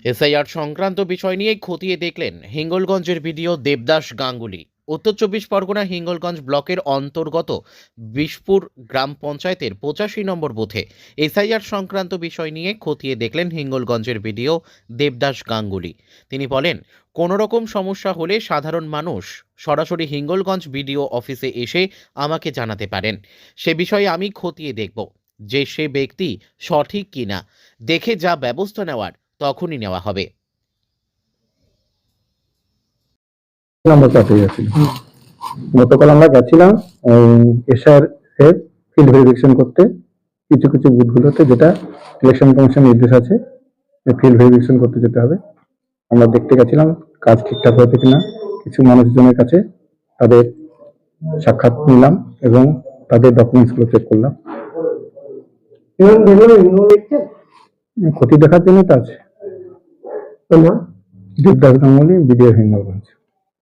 SIR সংক্রান্ত বিষয় নিয়ে খতিয়ে দেখলেন হিঙ্গলগঞ্জের বিডিও দেবদাস গাঙ্গুলি। উত্তর চব্বিশ পরগনা হিঙ্গলগঞ্জ ব্লকের অন্তর্গত বিশপুর গ্রাম পঞ্চায়েতের 85 নম্বর বুথে এসআইআর সংক্রান্ত বিষয় নিয়ে খতিয়ে দেখলেন হিঙ্গলগঞ্জের বিডিও দেবদাস গাঙ্গুলি। তিনি বলেন, কোনো রকম সমস্যা হলে সাধারণ মানুষ সরাসরি হিঙ্গলগঞ্জ বিডিও অফিসে এসে আমাকে জানাতে পারেন। সে বিষয়ে আমি খতিয়ে দেখব যে সে ব্যক্তি সঠিক কিনা, দেখে যা ব্যবস্থা নেওয়ার তখনই নেওয়া হবে। আমরা চাপে গেছিল। গতকাল আমরা গেছিলাম এসআর এর ফিল্ড ভেরিফিকেশন করতে কিছু কিছু বুথগুলোতে, যেটা ইলেকশন কমিশন নির্দেশ আছে ফিল্ড ভেরিফিকেশন করতে যেতে হবে। আমরা দেখতে গেছিলাম কাজ ঠিকঠাক হয়েছে কিনা। কিছু মানুষজনের কাছে তাদের সাক্ষাৎ নিলাম এবং তাদের ডকুমেন্টস গুলো চেক করলাম। ক্ষতি দেখার জন্য তো আছে। দেবদাস গাঙ্গুলি, বিডিও হিঙ্গলগঞ্জ।